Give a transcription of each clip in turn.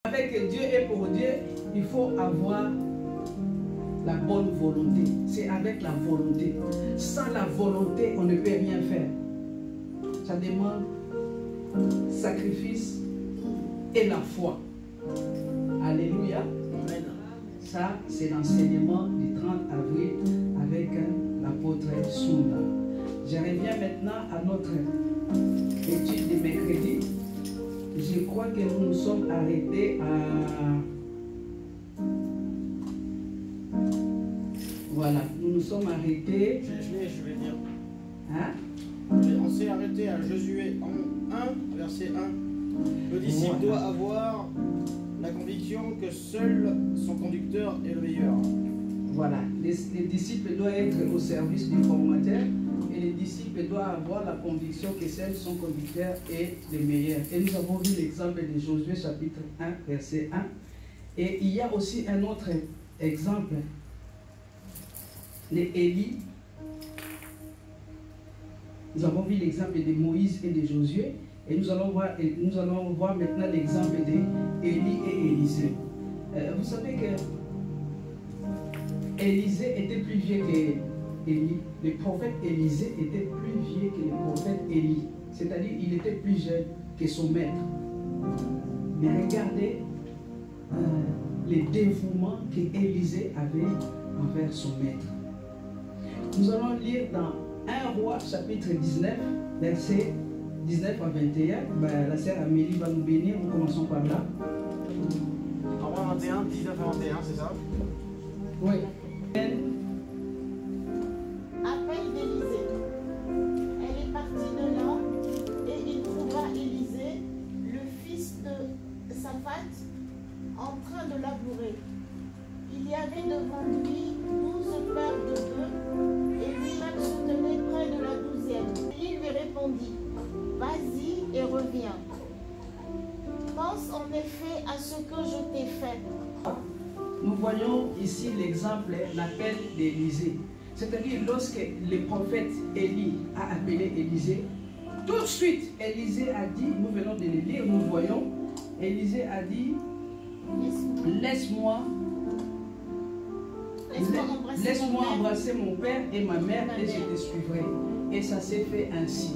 Avec Dieu et pour Dieu, il faut avoir la bonne volonté. C'est avec la volonté. Sans la volonté, on ne peut rien faire. Ça demande sacrifice et la foi. Alléluia. Amen. Ça, c'est l'enseignement du 30 avril avec l'apôtre Sunda. Je reviens maintenant à notre étude de mercredi. Je crois que nous nous sommes arrêtés à... Voilà, nous nous sommes arrêtés... Je vais dire. Hein? On s'est arrêté à Josué 1, verset 1. Le disciple doit avoir la conviction que seul son conducteur est le meilleur. Voilà, les disciples doivent être au service du formateur et les disciples doivent avoir la conviction que seul son conducteur est le meilleur. Et nous avons vu l'exemple de Josué chapitre 1, verset 1. Et il y a aussi un autre exemple d'Élie. Nous avons vu l'exemple de Moïse et de Josué. Et nous allons voir maintenant l'exemple d'Élie et Élisée. Vous savez que Élisée était plus vieux qu'Élie. Le prophète Élisée était plus vieux que le prophète Élie. C'est-à-dire qu'il était plus jeune que son maître. Mais regardez le dévouement qu'Élisée avait envers son maître. Nous allons lire dans 1 Roi chapitre 19, verset 19 à 21. La sœur Amélie va nous bénir. Nous commençons par là. 1 Roi 21, 19 à 21, c'est ça? Oui. Appel d'Élisée. Elle est partie de là et il trouva Élisée, le fils de Saphat, en train de labourer. Il y avait devant lui 12 paires de bœufs et lui-même se tenait près de la 12e. Il lui répondit, vas-y et reviens. Pense en effet à ce que je t'ai fait. Nous voyons ici l'exemple, l'appel d'Élisée. C'est-à-dire lorsque le prophète Élie a appelé Élisée, tout de suite Élisée a dit, nous venons de le lire, nous voyons, Élisée a dit, laisse-moi embrasser mon père et ma mère et je te suivrai. Et ça s'est fait ainsi.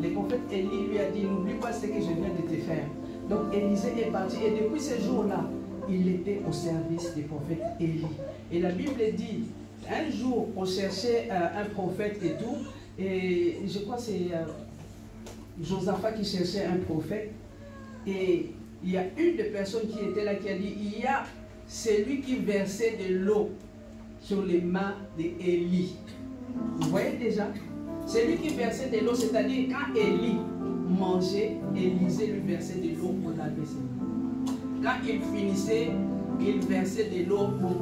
Le prophète Élie lui a dit, n'oublie pas ce que je viens de te faire. Donc Élisée est parti et depuis ce jour-là, il était au service du prophète Élie. Et la Bible dit, un jour, on cherchait un prophète et tout, et je crois que c'est Josaphat qui cherchait un prophète, et il y a une des personnes qui était là qui a dit, il y a celui qui versait de l'eau sur les mains d'Élie. Vous voyez déjà? Celui qui versait de l'eau, c'est-à-dire quand Élie mangeait, Élisée lui versait de l'eau pour laver ses mains. Quand il finissait, il versait de l'eau pour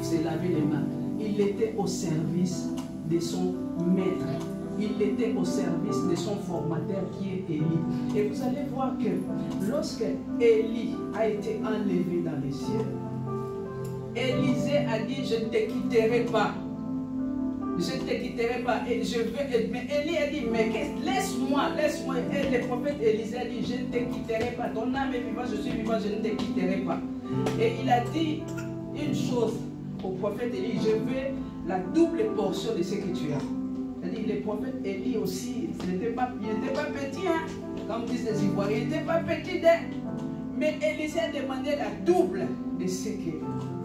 se laver les mains. Il était au service de son maître. Il était au service de son formateur qui est Élie. Et vous allez voir que lorsque Élie a été enlevé dans les cieux, Élisée a dit, je ne te quitterai pas. Je ne te quitterai pas. Et je veux, mais Élie a dit, mais laisse-moi. Et le prophète Élisée a dit, je ne te quitterai pas. Ton âme est vivante, je suis vivant, je ne te quitterai pas. Et il a dit une chose au prophète Élie, je veux la double portion de ce que tu as. C'est-à-dire le prophète Élie aussi, il n'était pas petit, hein, comme disent les Ivoiriens, il n'était pas petit, mais Élisée a demandé la double de ce que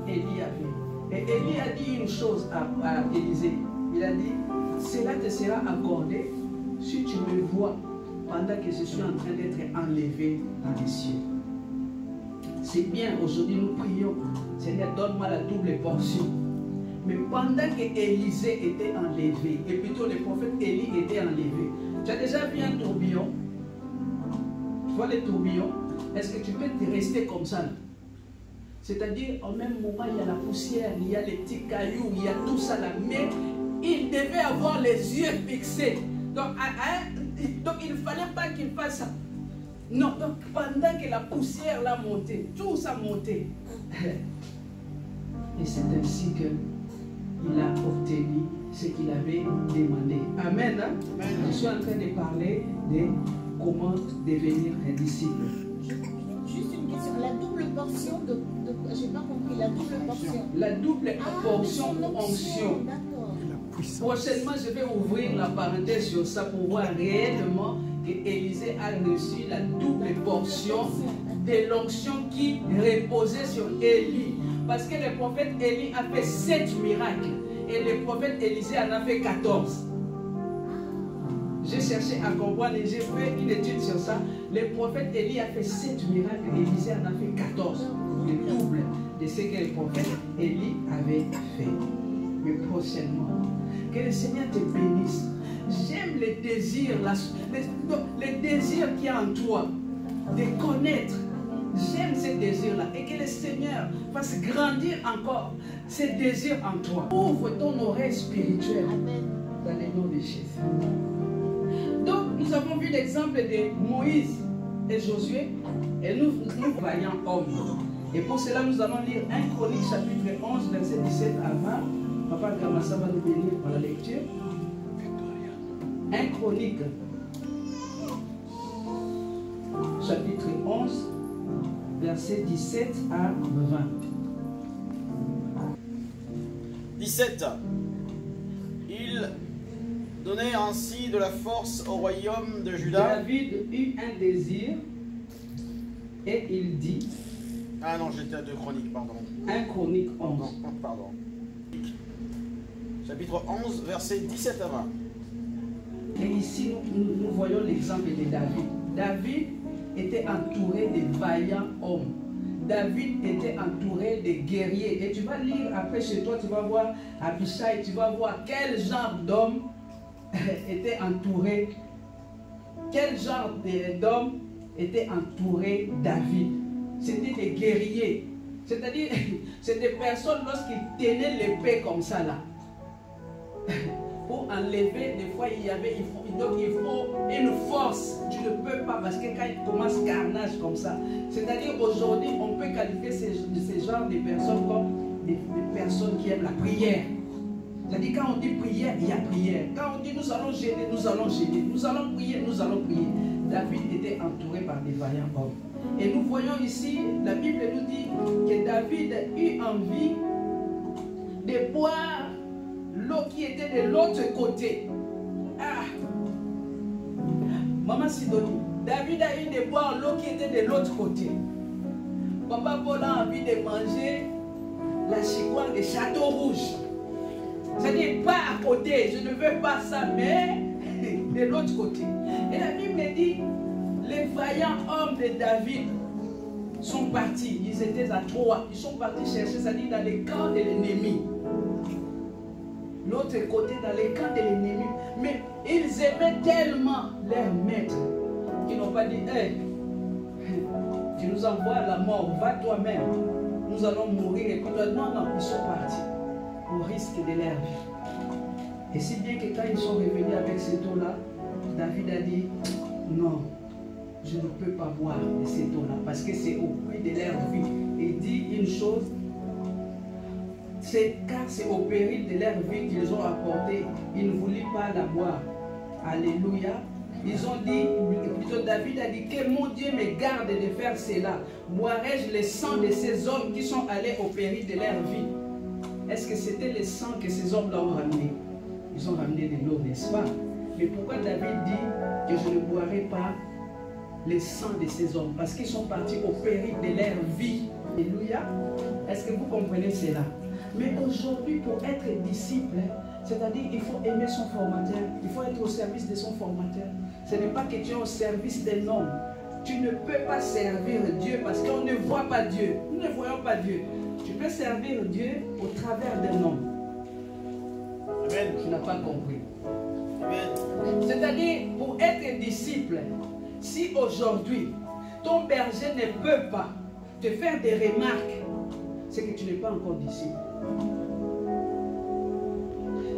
Élie avait. Et Élie a dit une chose à Élisée. Il a dit, cela te sera accordé si tu me vois pendant que je suis en train d'être enlevé dans les cieux. C'est bien, aujourd'hui nous prions, Seigneur, donne-moi la double portion. Mais pendant que Élisée était enlevé, et plutôt le prophète Élie était enlevé, tu as déjà vu un tourbillon? Tu vois les tourbillons? Est-ce que tu peux te rester comme ça? C'est-à-dire, au même moment, il y a la poussière, il y a les petits cailloux, il y a tout ça là. Mais il devait avoir les yeux fixés. Donc il ne fallait pas qu'il fasse ça. Non, donc pendant que la poussière l'a monté, tout ça montait. Et c'est ainsi qu'il a obtenu ce qu'il avait demandé. Amen. Hein? Amen. Je suis en train de parler de comment devenir un disciple. Juste une question. La double portion de j'ai pas compris, la double portion. La double portion son onction. D'accord. Prochainement, je vais ouvrir la parenthèse sur ça pour voir réellement que Élisée a reçu la double portion de l'onction qui reposait sur Élie. Parce que le prophète Élie a fait 7 miracles et le prophète Élisée en a fait 14. J'ai cherché à comprendre et j'ai fait une étude sur ça. Le prophète Élie a fait 7 miracles et Élisée en a fait 14. Le double de ce que le prophète Élie avait fait. Mais prochainement, que le Seigneur te bénisse. J'aime le désir, le désir qui est en toi de connaître. J'aime ce désir-là et que le Seigneur fasse grandir encore ce désir en toi. Ouvre ton oreille spirituelle dans le nom de Jésus. Donc, nous avons vu l'exemple de Moïse et Josué et nous voyons hommes. Et pour cela, nous allons lire 1 Chronique chapitre 11, verset 17 à 20. Papa Gamassa va nous bénir par la lecture. 1 Chronique chapitre 11, verset 17 à 20. 17. Il donnait ainsi de la force au royaume de Juda. David eut un désir et il dit. Ah non, j'étais à 2 Chroniques, pardon. 1 Chronique 11. Pardon. Chapitre 11, verset 17 à 20. Et ici, nous voyons l'exemple de David. David était entouré de vaillants hommes. David était entouré de guerriers. Et tu vas lire après chez toi, tu vas voir Abishai, tu vas voir quel genre d'homme était entouré. Quel genre d'homme était entouré David. C'était des guerriers. C'est-à-dire, c'est des personnes lorsqu'ils tenaient l'épée comme ça là. Pour enlever, des fois il faut une force. Tu ne peux pas parce que quand il commence carnage comme ça. C'est-à-dire aujourd'hui on peut qualifier ces genres de personnes comme des personnes qui aiment la prière. C'est-à-dire quand on dit prière, il y a prière. Quand on dit nous allons gêner, nous allons gêner. Nous allons prier, nous allons prier. David était entouré par des vaillants hommes. Et nous voyons ici, la Bible nous dit que David eut envie de boire l'eau qui était de l'autre côté. Ah! Maman Sidonie, David a eu de boire l'eau qui était de l'autre côté. Papa Paul a envie de manger la chicoine de Château Rouge. C'est-à-dire pas à côté, je ne veux pas ça, mais de l'autre côté. Et la Bible dit, les vaillants hommes de David sont partis, ils étaient à 3, ils sont partis chercher, c'est-à-dire dans les camps de l'ennemi. L'autre côté, dans les camps de l'ennemi. Mais ils aimaient tellement leur maître qu'ils n'ont pas dit, hey, tu nous envoies à la mort, va toi-même, nous allons mourir. Et puis, non, non, ils sont partis au risque de leur vie. Et si bien que quand ils sont revenus avec cette eau-là, David a dit, non, je ne peux pas boire de cette eau-là parce que c'est au prix de leur vie. Il dit une chose, car c'est au péril de leur vie qu'ils ont apporté. Ils ne voulaient pas la boire. Alléluia. Ils ont dit, plutôt David a dit que mon Dieu me garde de faire cela. Boirai-je le sang de ces hommes qui sont allés au péril de leur vie? Est-ce que c'était le sang que ces hommes ont ramené? Ils ont ramené de l'eau, n'est-ce pas? Mais pourquoi David dit que je ne boirai pas le sang de ces hommes? Parce qu'ils sont partis au péril de leur vie. Alléluia. Est-ce que vous comprenez cela? Mais aujourd'hui, pour être disciple, c'est-à-dire il faut aimer son formateur, il faut être au service de son formateur. Ce n'est pas que tu es au service d'un homme. Tu ne peux pas servir Dieu parce qu'on ne voit pas Dieu. Nous ne voyons pas Dieu. Tu peux servir Dieu au travers d'un homme. Amen. Tu n'as pas compris. Amen. C'est-à-dire, pour être disciple, si aujourd'hui, ton berger ne peut pas te faire des remarques, c'est que tu n'es pas encore disciple.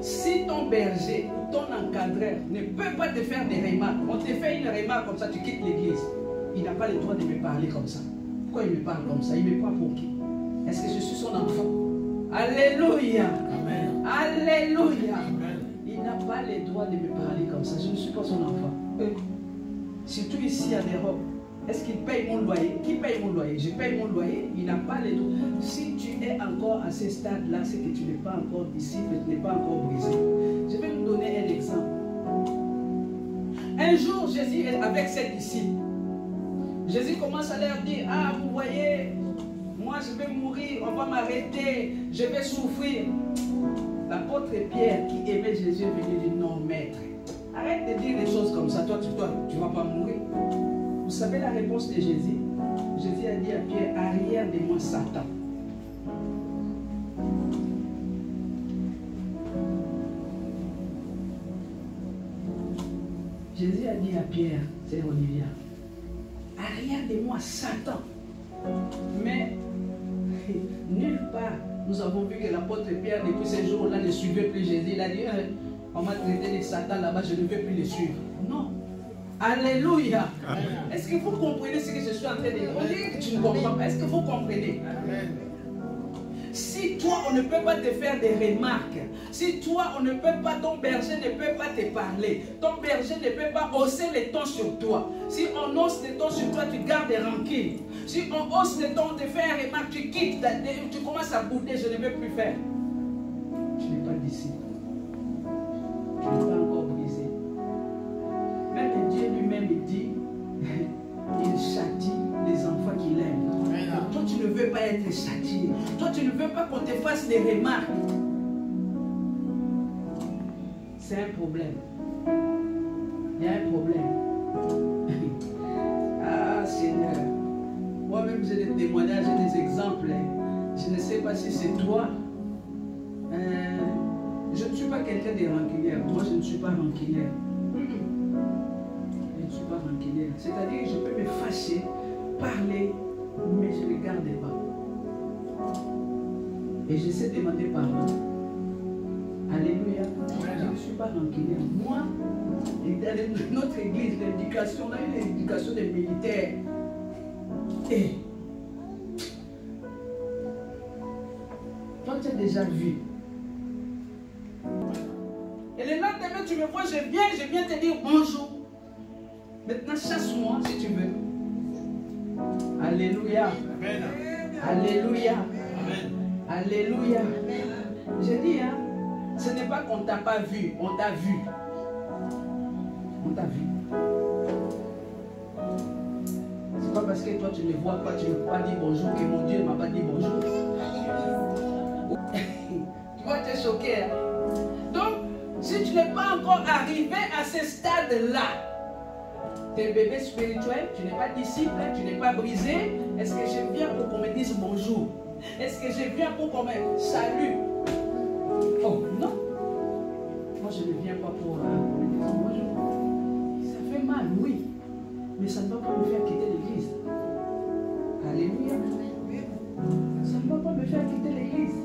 Si ton berger ou ton encadreur ne peut pas te faire des remarques, on te fait une remarque comme ça, tu quittes l'église. Il n'a pas le droit de me parler comme ça. Pourquoi il me parle comme ça? Il me parle pour qui? Est-ce que je suis son enfant? Alléluia. Amen. Alléluia. Amen. Il n'a pas le droit de me parler comme ça. Je ne suis pas son enfant. Surtout ici à l'Europe. Est-ce qu'il paye mon loyer? Qui paye mon loyer? Je paye mon loyer, il n'a pas les dos. Si tu es encore à ce stade-là, c'est que tu n'es pas encore disciple, tu n'es pas encore brisé. Je vais vous donner un exemple. Un jour, Jésus est avec ses disciples. Jésus commence à leur dire, ah, vous voyez, moi je vais mourir, on va m'arrêter, je vais souffrir. L'apôtre Pierre qui aimait Jésus est venu dire, non maître, arrête de dire des choses comme ça, toi tu ne vas pas mourir. Vous savez la réponse de Jésus? Jésus a dit à Pierre, arrière de moi Satan. Jésus a dit à Pierre, c'est Olivia, arrière de moi Satan. Mais nulle part, nous avons vu que l'apôtre Pierre, depuis ces jours-là, ne suivait plus Jésus. Il a dit, on m'a traité de Satan là-bas, je ne vais plus le suivre. Non. Alléluia. Est-ce que vous comprenez ce que je suis en train de dire? On dit que tu ne comprends pas. Est-ce que vous comprenez? Amen. Si toi, on ne peut pas te faire des remarques, si toi, on ne peut pas, ton berger ne peut pas te parler, ton berger ne peut pas hausser les tons sur toi. Si on hausse les tons sur toi, tu gardes des rancunes. Si on hausse les tons, te fait une remarque, tu quittes, tu commences à bouder, je ne veux plus faire. Tu n'es pas disciple. Tu n'es pas encore brisé. Même Dieu lui-même dit, il châtie les enfants qu'il aime. Toi, tu ne veux pas être châtié. Toi, tu ne veux pas qu'on te fasse des remarques. C'est un problème. Il y a un problème. Ah, Seigneur. Moi-même, j'ai des témoignages, j'ai des exemples. Je ne sais pas si c'est toi. Je ne suis pas quelqu'un de rancunière. Moi, je ne suis pas rancunière. Je ne suis pas rancunière. C'est-à-dire que je peux me fâcher, parler, mais je ne garde pas. Et je sais demander pardon. Alléluia. Je ne suis pas rancunière. Moi, dans notre église, l'éducation, là, il y a l'éducation des militaires. Et toi, tu as déjà vu. Et le lendemain, tu me vois, je viens te dire bonjour. Maintenant, chasse-moi si tu veux. Alléluia. Amen. Alléluia. Amen. Alléluia. Je dis, hein, ce n'est pas qu'on ne t'a pas vu, on t'a vu. On t'a vu. C'est pas parce que toi tu ne vois pas, tu ne peux pas dire bonjour que mon Dieu ne m'a pas dit bonjour. Tu vas te choquer. Hein? Donc, si tu n'es pas encore arrivé à ce stade-là, tu es bébé spirituel, tu n'es pas disciple, tu n'es pas brisé. Est-ce que je viens pour qu'on me dise bonjour? Est-ce que je viens pour qu'on me salue? Oh non. Moi je ne viens pas pour qu'on me dise bonjour. Ça fait mal, oui. Mais ça ne va pas me faire quitter l'église. Alléluia. Ça ne va pas me faire quitter l'église.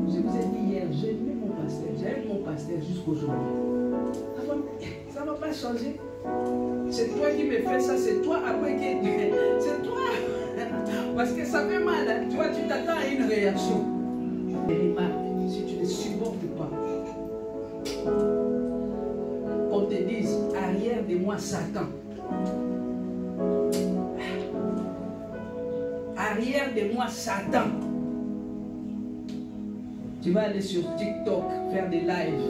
Je vous ai dit hier, j'aimais mon pasteur. J'aime mon pasteur jusqu'aujourd'hui. Ça ne va pas changer. C'est toi qui me fais ça, c'est toi après qui... C'est toi. Parce que ça fait mal. Hein? Tu vois, tu t'attends à une réaction. Et remarque, si tu ne supportes pas, qu'on te dise, arrière de moi Satan. Arrière de moi Satan. Tu vas aller sur TikTok faire des lives.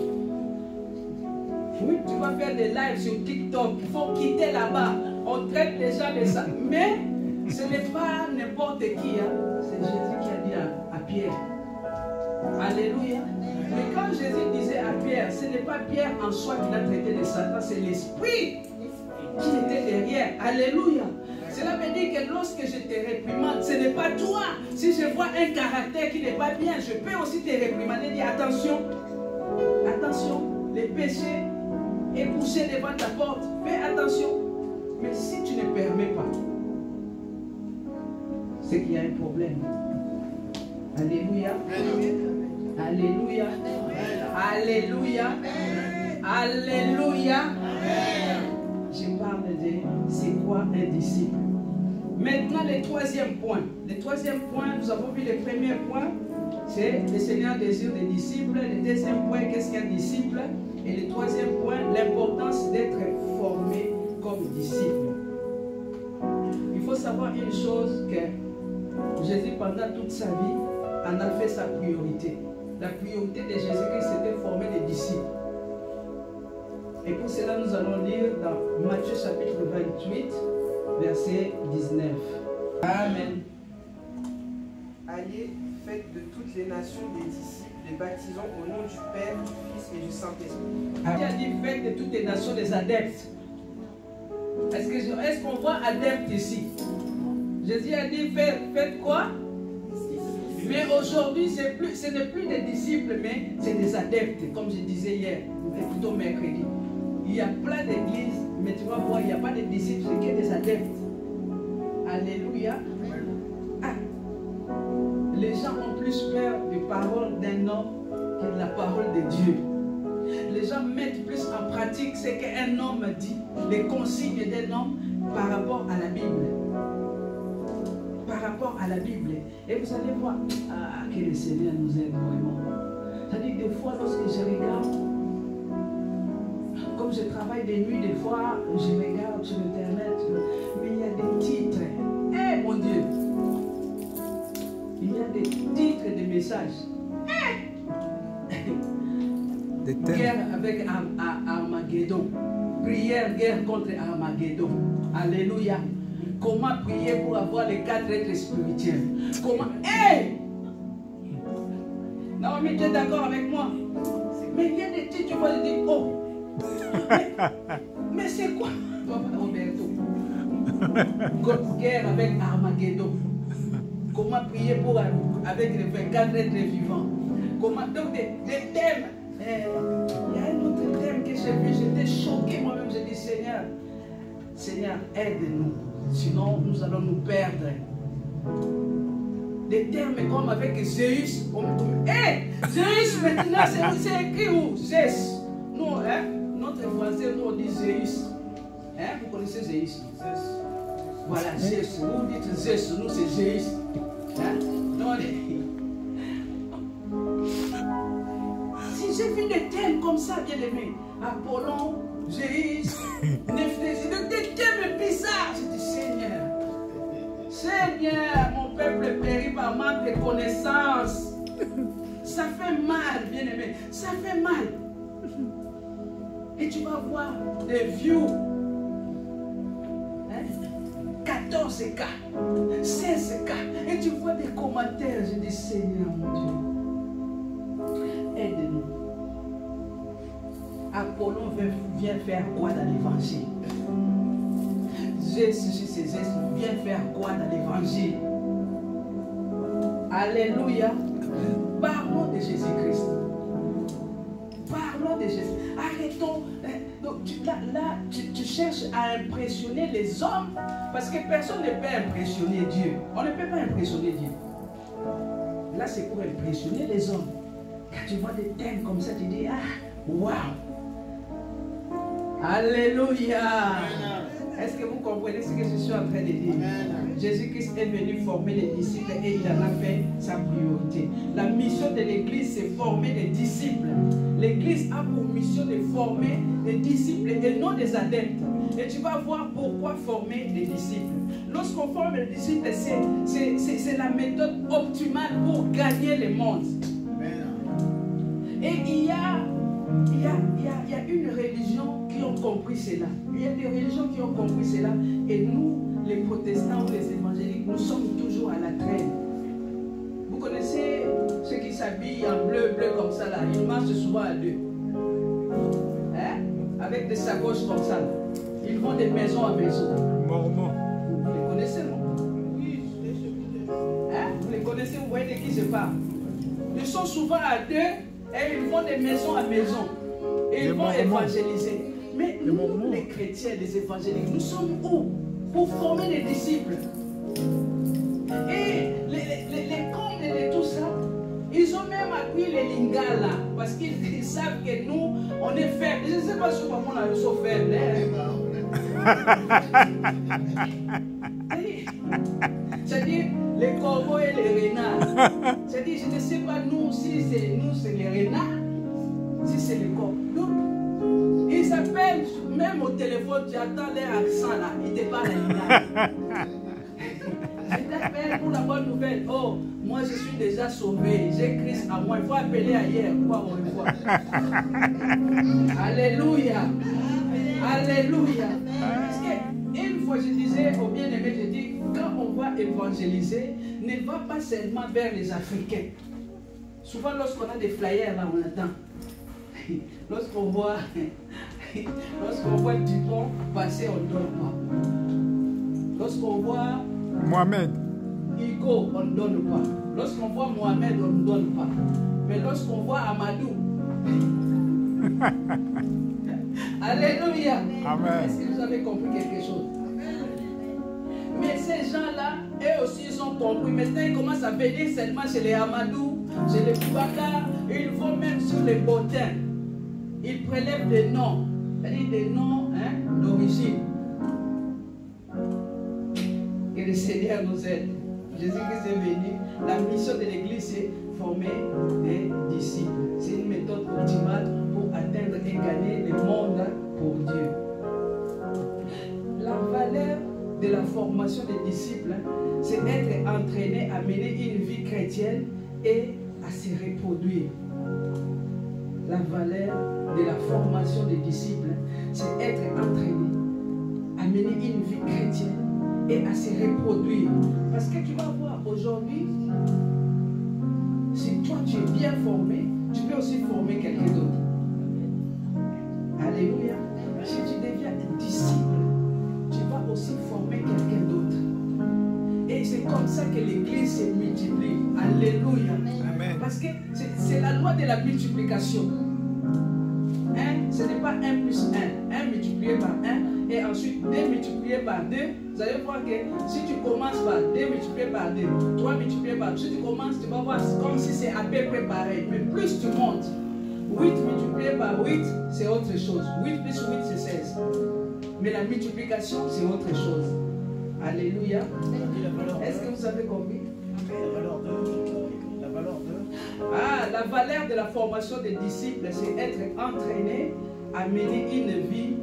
Oui, tu vas faire des lives sur TikTok. Il faut quitter là-bas. On traite les gens de ça. Mais ce n'est pas n'importe qui. Hein. C'est Jésus qui a dit à Pierre. Alléluia. Mais quand Jésus disait à Pierre, ce n'est pas Pierre en soi qui l'a traité de Satan, c'est l'esprit qui était derrière. Alléluia. Cela veut dire que lorsque je te réprimande, ce n'est pas toi. Si je vois un caractère qui n'est pas bien, je peux aussi te réprimander et dire attention, attention, les péchés est couché devant ta porte. Fais attention. Mais si tu ne permets pas, c'est qu'il y a un problème. Alléluia. Alléluia. Alléluia. Alléluia. Je parle de c'est quoi un disciple. Maintenant, le troisième point. Le troisième point, nous avons vu le premier point, c'est le Seigneur désire des disciples. Le deuxième point, qu'est-ce qu'un disciple? Et le troisième point, l'importance d'être formé comme disciple. Il faut savoir une chose, que Jésus, pendant toute sa vie, en a fait sa priorité. La priorité de Jésus-Christ, c'était former des disciples. Et pour cela, nous allons lire dans Matthieu chapitre 28, verset 19. Amen. Allez, faites de toutes les nations des disciples, les baptisant au nom du Père, du Fils et du Saint-Esprit. Il a dit faites de toutes les nations des adeptes. Est-ce qu'on voit adeptes ici? Jésus a dit faites quoi? Mais aujourd'hui, ce n'est plus des disciples, mais c'est des adeptes, comme je disais hier, ou plutôt mercredi. Il y a plein d'églises, mais tu vas voir, il n'y a pas de disciples, c'est que des adeptes. Alléluia. Ah. Les gens ont plus peur des paroles d'un homme que de la parole de Dieu. Les gens mettent plus en pratique ce qu'un homme dit, les consignes d'un homme par rapport à la Bible. Par rapport à la Bible. Et vous allez voir, que le Seigneur nous aide vraiment. C'est-à-dire que des fois, lorsque je regarde, comme je travaille de nuit, des fois, je regarde sur Internet, mais il y a des titres. Eh mon Dieu! Il y a des titres de messages. Guerre avec Armageddon. Prière, guerre contre Armageddon. Alléluia. Comment prier pour avoir les 4 êtres spirituels? Comment? Hey! Non, mais tu es d'accord avec moi? Mais il y a des titres, tu vois, je dis, oh! Mais c'est quoi? Roberto. Guerre avec Armageddon. Comment prier pour avec les 24 êtres vivants? Comment? Donc des thèmes. Il y a un autre thème que j'ai vu, j'étais choqué moi-même. J'ai dit Seigneur, Seigneur, aide-nous. Sinon, nous allons nous perdre. Des termes comme avec Zeus. Hé, Zeus maintenant, c'est écrit où? Zeus. Nous, hein, notre français, nous on dit Zeus. Hein, vous connaissez Zeus? Zeus. Voilà, Zeus. Vous dites Zeus, nous c'est Zeus. Hein? Non, si j'ai vu des thèmes comme ça, bien aimé, Apollon, Zeus, Néphthys, des thèmes bizarres, je dis Seigneur, Seigneur, mon peuple périt par manque de connaissances. Ça fait mal, bien aimé, ça fait mal. Et tu vas voir des views. 14 cas, 16 cas, et tu vois des commentaires, je dis Seigneur mon Dieu, aide-nous. Apollon vient faire quoi dans l'évangile? Jésus vient faire quoi dans l'évangile? Alléluia. Parlons de Jésus-Christ. Parlons de Jésus. Arrêtons. Donc tu cherches à impressionner les hommes parce que personne ne peut impressionner Dieu. On ne peut pas impressionner Dieu. Là, c'est pour impressionner les hommes. Quand tu vois des thèmes comme ça, tu dis, ah, waouh. Alléluia. Est-ce que vous comprenez ce que je suis en train de dire? Jésus-Christ est venu former les disciples et il en a fait sa priorité. La mission de l'Église, c'est former des disciples. L'Église a pour mission de former des disciples et non des adeptes. Et tu vas voir pourquoi former des disciples. Lorsqu'on forme des disciples, c'est la méthode optimale pour gagner le monde. Et il y a une religion qui ont compris cela. Il y a des religions qui ont compris cela. Et nous, les protestants ou les évangéliques, nous sommes toujours à la traîne. Vous connaissez ceux qui s'habillent en bleu comme ça là. Ils marchent souvent à deux. Hein? Avec des sacoches comme ça. Ils vont de maison à maison. Mormons. Vous les connaissez, non? Oui. Hein? Vous les connaissez, vous voyez de qui je parle. Ils sont souvent à deux et ils vont de maison à maison. Et ils vont évangéliser. Mais nous, les chrétiens, les évangéliques, nous sommes où? Pour former des disciples. Et les combles de tout ça, ils ont même appris les lingala. Parce qu'ils savent que nous, on est faibles. Je ne sais pas sur comment on est faibles. C'est-à-dire les corbeaux et les renards. C'est-à-dire, je ne sais pas si c'est les renards, si c'est les corbeaux. Ils s'appellent même au téléphone, tu attends les accents là, ils te parlent là. Je t'appelle pour la bonne nouvelle. Oh, moi je suis déjà sauvé. J'ai Christ à moi. Il faut appeler ailleurs. Quoi, on voit. Alléluia. Alléluia. Parce que une fois je disais au bien-aimé, je dis, quand on va évangéliser, ne va pas seulement vers les Africains. Souvent lorsqu'on a des flyers là, on attend. Lorsqu'on voit Dupont passer, on ne donne pas. Lorsqu'on voit Mohamed, Hugo, on ne donne pas. Lorsqu'on voit Mohamed, on ne donne pas. Mais lorsqu'on voit Amadou, alléluia. Amen. Est-ce que vous avez compris quelque chose? Mais ces gens-là, eux aussi, ils ont compris. Maintenant, ils commencent à venir seulement chez les Amadou, chez les Boubacar. Ils vont même sur les bottins. Ils prélèvent des noms, c'est-à-dire des noms d'origine. Que le Seigneur nous aide. Jésus-Christ est venu. La mission de l'Église, c'est former des disciples. C'est une méthode optimale pour atteindre et gagner le monde pour Dieu. La valeur de la formation des disciples, c'est être entraîné à mener une vie chrétienne et à se reproduire. La valeur de la formation des disciples, c'est être entraîné à mener une vie chrétienne et à se reproduire. Parce que tu vas voir aujourd'hui, si toi tu es bien formé, tu peux aussi former quelqu'un d'autre. Alléluia. Si tu deviens disciple, tu vas aussi former quelqu'un d'autre. Et c'est comme ça que l'Église se multiplie. Alléluia. Amen. Parce que c'est la loi de la multiplication. Ce n'est pas 1 plus 1. 1 multiplié par 1 et ensuite 2 multiplié par 2. Vous allez voir que si tu commences par 2 multiplié par 2, 3 multiplié par 2, si tu commences, tu vas voir comme si c'est à peu près pareil. Mais plus tu montes, 8 multiplié par 8, c'est autre chose. 8 plus 8, c'est 16. Mais la multiplication, c'est autre chose. Alléluia. Est-ce que vous avez compris? La valeur de la formation des disciples, c'est être entraîné à mener une vie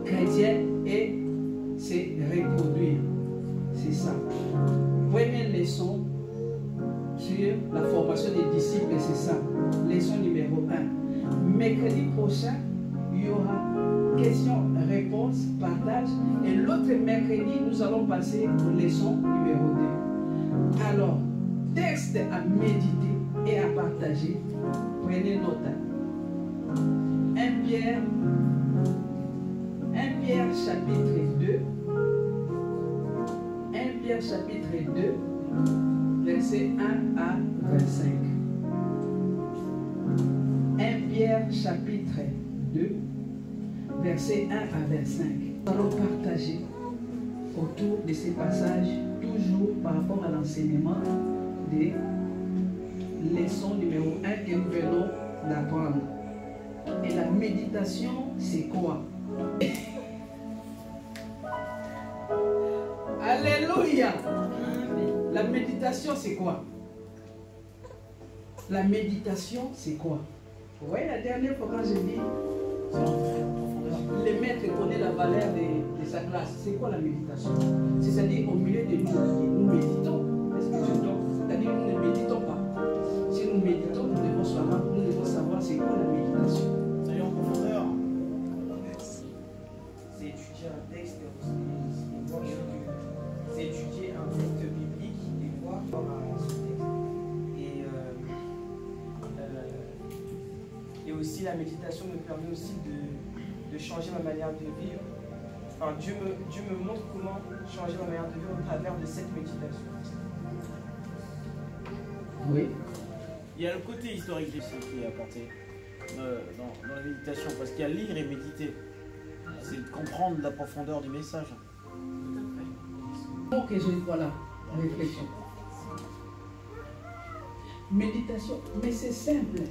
chrétienne et se reproduire. C'est ça. Première leçon sur la formation des disciples, c'est ça. Leçon numéro 1. Mercredi prochain, il y aura questions-réponses, partage. Et l'autre mercredi, nous allons passer aux leçons numéro 2. Alors, texte à méditer et à partager. Prenez note. 1 Pierre chapitre 2. 1 Pierre chapitre 2, versets 1 à 25. 1 Pierre chapitre 2, versets 1 à 25. Nous allons partager autour de ces passages, toujours par rapport à l'enseignement des leçons numéro 1 que nous venons d'apprendre. Et la méditation, c'est quoi? Alléluia! La méditation, c'est quoi? La méditation, c'est quoi? Vous voyez, la dernière fois quand j'ai dit, le maître connaît la valeur de sa classe. C'est quoi la méditation? C'est-à-dire au milieu de nous méditons. Est-ce que tu dors? C'est-à-dire nous ne méditons pas. Si nous méditons, nous devons savoir c'est quoi la méditation. C'est en profondeur. C'est étudier un texte, c'est étudier un texte biblique et voir à ce texte. Et aussi la méditation me permet aussi de changer ma manière de vivre. Enfin, Dieu me montre comment changer ma manière de vivre au travers de cette méditation. Oui. Il y a le côté historique ici qui est apporté dans la méditation, parce qu'il y a lire et méditer. C'est de comprendre la profondeur du message. Ok, voilà, réflexion. Méditation, mais c'est simple.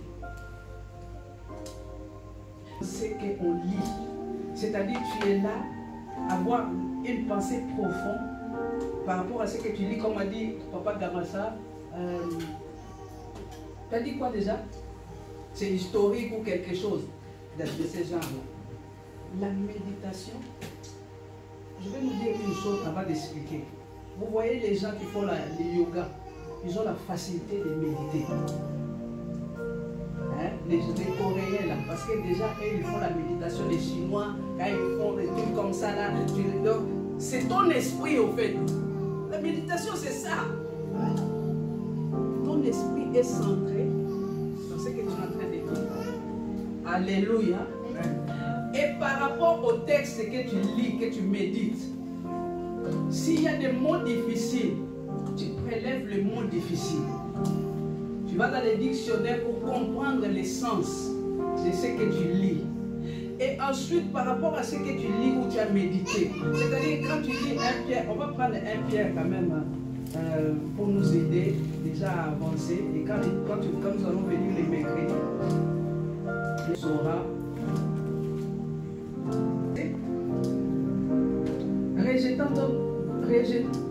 C'est qu'on lit. C'est-à-dire tu es là, avoir une pensée profonde par rapport à ce que tu lis, comme a dit Papa Gamassa. Tu as dit quoi déjà? C'est historique ou quelque chose de ces gens-là. La méditation, je vais vous dire une chose avant d'expliquer. Vous voyez les gens qui font le yoga, ils ont la facilité de méditer. Hein? Les Coréens là, parce que déjà eux, ils font la méditation, les Chinois, quand ils font des trucs comme ça là, c'est ton esprit au fait. La méditation c'est ça. Ton esprit est centré dans ce que tu es en train de dire. Alléluia. Et par rapport au texte que tu lis, que tu médites, s'il y a des mots difficiles, tu prélèves les mots difficiles. Tu vas dans les dictionnaires pour comprendre l'essence de ce que tu lis. Et ensuite, par rapport à ce que tu lis ou tu as médité, c'est-à-dire quand tu lis 1 Pierre, on va prendre 1 Pierre quand même pour nous aider déjà à avancer. Et quand nous allons venir les mercredis, on saura.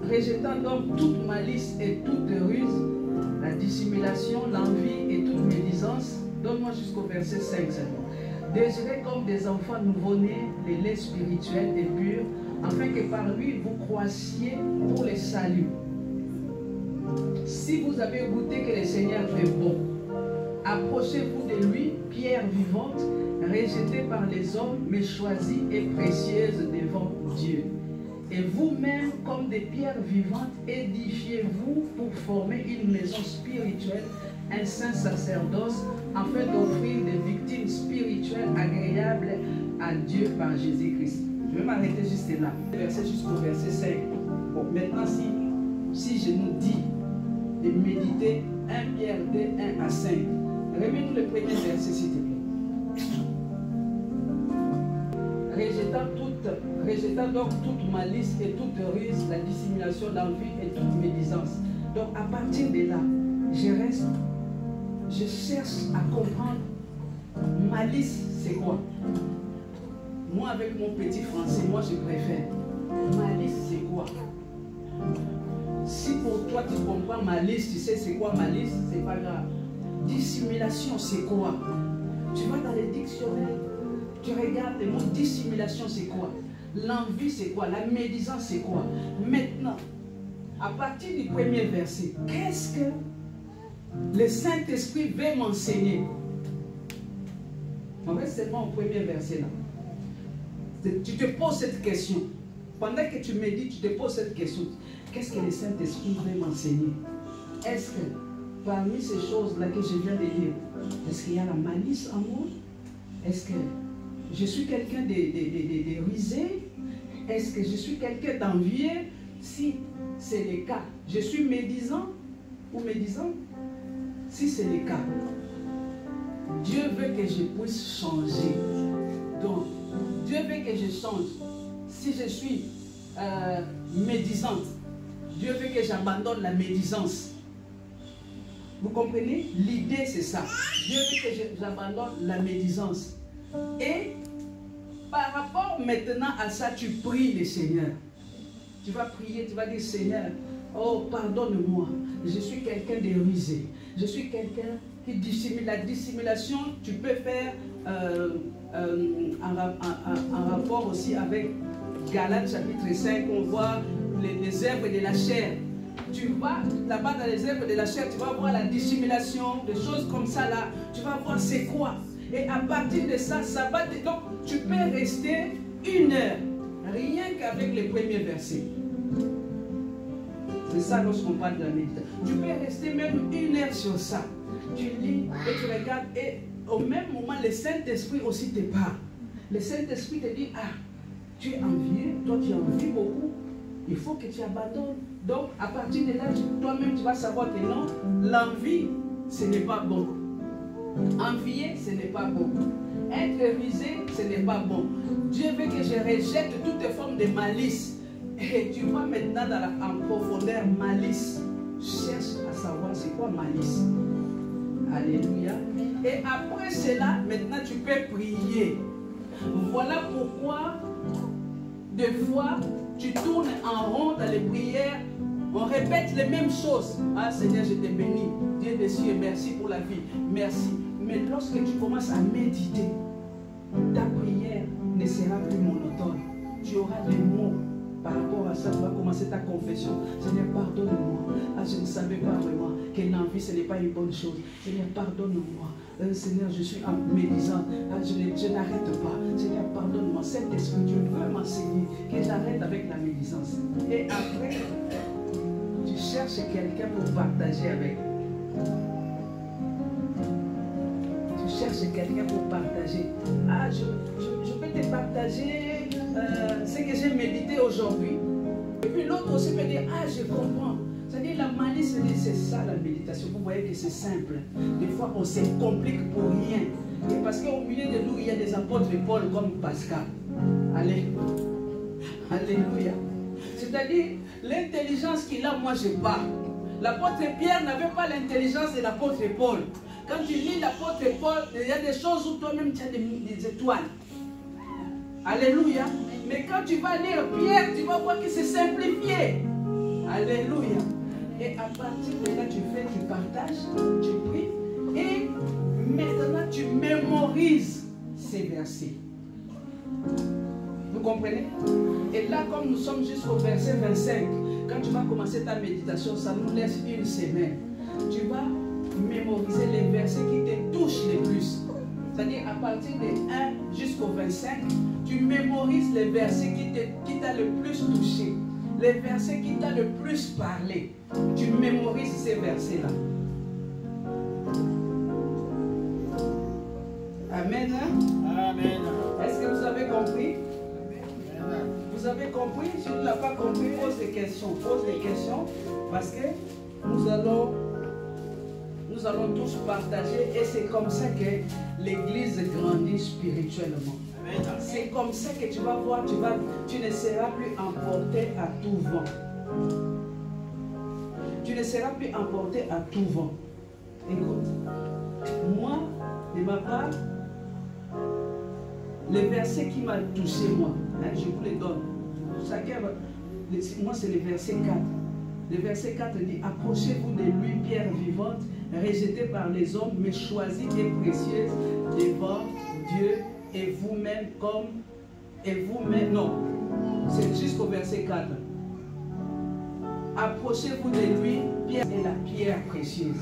Rejetant donc toute malice et toute ruse, la dissimulation, l'envie et toute médisance, donne-moi jusqu'au verset 5 seulement. Désirez comme des enfants nouveau-nés les laits spirituels et purs, afin que par lui vous croissiez pour le salut. Si vous avez goûté que le Seigneur est bon, approchez-vous de lui, pierre vivante, rejetée par les hommes, mais choisie et précieuse devant Dieu. Et vous-même, comme des pierres vivantes, édifiez-vous pour former une maison spirituelle, un saint sacerdoce, afin d'offrir des victimes spirituelles agréables à Dieu par Jésus-Christ. Je vais m'arrêter juste là, verset jusqu'au verset 5. Bon, maintenant, si je nous dis de méditer 1 Pierre 2, 1 à 5, remets-nous le premier verset, s'il te plaît. Rejetant donc toute malice et toute ruse, la dissimulation, l'envie et toute médisance. Donc à partir de là, je cherche à comprendre malice c'est quoi. Moi avec mon petit français, moi je préfère. Malice c'est quoi? Si pour toi tu comprends malice, tu sais c'est quoi malice, c'est pas grave. Dissimulation c'est quoi? Tu vas dans les dictionnaires. Tu regardes le mot dissimulation, c'est quoi? L'envie, c'est quoi? La médisance, c'est quoi? Maintenant, à partir du premier verset, qu'est-ce que le Saint-Esprit veut m'enseigner? On reste seulement au premier verset là. Tu te poses cette question. Pendant que tu médites, tu te poses cette question. Qu'est-ce que le Saint-Esprit veut m'enseigner? Est-ce que parmi ces choses-là que je viens de dire, est-ce qu'il y a la malice en moi? Est-ce que je suis quelqu'un de rusé? Est-ce que je suis quelqu'un d'envieux? Si c'est le cas, je suis médisant ou médisant? Si c'est le cas, Dieu veut que je puisse changer. Donc, Dieu veut que je change. Si je suis médisante, Dieu veut que j'abandonne la médisance. Vous comprenez? L'idée c'est ça. Dieu veut que j'abandonne la médisance. Et par rapport maintenant à ça, tu pries le Seigneur. Tu vas prier, tu vas dire Seigneur, oh pardonne-moi, je suis quelqu'un de rusé. Je suis quelqu'un qui dissimule. La dissimulation, tu peux faire en rapport aussi avec Galates chapitre 5, on voit les œuvres de la chair. Tu vas là-bas dans les œuvres de la chair, tu vas voir la dissimulation, des choses comme ça là. Tu vas voir c'est quoi. Et à partir de ça, ça va te... Donc, tu peux rester 1 heure, rien qu'avec les premiers versets. C'est ça lorsqu'on parle de la méditation. Tu peux rester même 1 heure sur ça. Tu lis et tu regardes. Et au même moment, le Saint-Esprit aussi te parle. Le Saint-Esprit te dit, ah, tu es envieux, toi tu envies beaucoup. Il faut que tu abandonnes. Donc, à partir de là, toi-même, tu vas savoir que non, l'envie, ce n'est pas bon. Envier, ce n'est pas bon. Être rusé, ce n'est pas bon. Dieu veut que je rejette toutes les formes de malice. Et tu vas maintenant en profondeur malice. Cherche à savoir c'est quoi malice. Alléluia. Et après cela, maintenant tu peux prier. Voilà pourquoi, des fois, tu tournes en rond dans les prières. On répète les mêmes choses. Ah Seigneur, je te bénis. Dieu des cieux, merci pour la vie. Merci. Mais lorsque tu commences à méditer, ta prière ne sera plus monotone. Tu auras des mots par rapport à ça. Tu vas commencer ta confession. Seigneur, pardonne-moi. Ah, je ne savais pas vraiment que l'envie, ce n'est pas une bonne chose. Seigneur, pardonne-moi. Seigneur, je suis en médisant. Ah, je n'arrête pas. Seigneur, pardonne-moi. Saint-Esprit, tu veux m'enseigner que j'arrête avec la médisance. Et après, tu cherches quelqu'un pour partager avec. Tu cherches quelqu'un pour partager. Ah, je peux te partager ce que j'ai médité aujourd'hui. Et puis l'autre aussi peut dire, ah, je comprends. C'est-à-dire la malice, c'est ça la méditation. Vous voyez que c'est simple. Des fois, on se complique pour rien. Et parce qu'au milieu de nous, il y a des apôtres Paul comme Pascal. Allez. Alléluia. C'est-à-dire, l'intelligence qu'il a, moi, je n'ai pas. L'apôtre Pierre n'avait pas l'intelligence de l'apôtre Paul. Quand tu lis l'apôtre Paul, il y a des choses où toi-même tu as des étoiles. Alléluia. Mais quand tu vas lire Pierre, tu vas voir que c'est simplifié. Alléluia. Et à partir de là, tu partages, tu pries. Et maintenant, tu mémorises ces versets. Vous comprenez? Et là, comme nous sommes jusqu'au verset 25, quand tu vas commencer ta méditation, ça nous laisse une semaine. Tu vas mémoriser les versets qui te touchent le plus. C'est-à-dire à partir de 1 jusqu'au 25, tu mémorises les versets qui t'ont le plus touché. Les versets qui t'ont le plus parlé. Tu mémorises ces versets-là. Amen. Amen. Est-ce que vous avez compris? Vous avez compris? Si tu n'as pas compris, pose des questions. Pose des questions parce que nous allons tous partager et c'est comme ça que l'église grandit spirituellement. C'est comme ça que tu vas voir, tu ne seras plus emporté à tout vent. Tu ne seras plus emporté à tout vent. Écoute, moi, de ma part, le verset qui m'a touché, moi, je vous le donne. Chacun, moi, c'est le verset 4. Le verset 4 dit, approchez-vous de lui, pierre vivante, rejetée par les hommes, mais choisie et précieuse devant Dieu et vous-même non, c'est jusqu'au verset 4. Approchez-vous de lui, pierre est la pierre précieuse.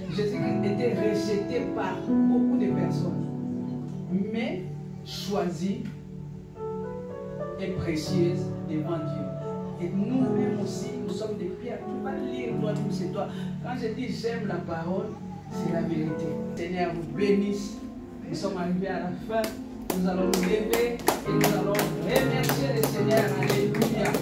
Jésus-Christ était rejeté par beaucoup de personnes, mais choisi et précieuse devant Dieu. Et nous-mêmes aussi, nous sommes des pierres. Tu vas lire, toi, c'est toi. Quand je dis j'aime la parole, c'est la vérité. Seigneur vous bénisse. Nous sommes arrivés à la fin. Nous allons nous lever et nous allons remercier le Seigneur. Alléluia.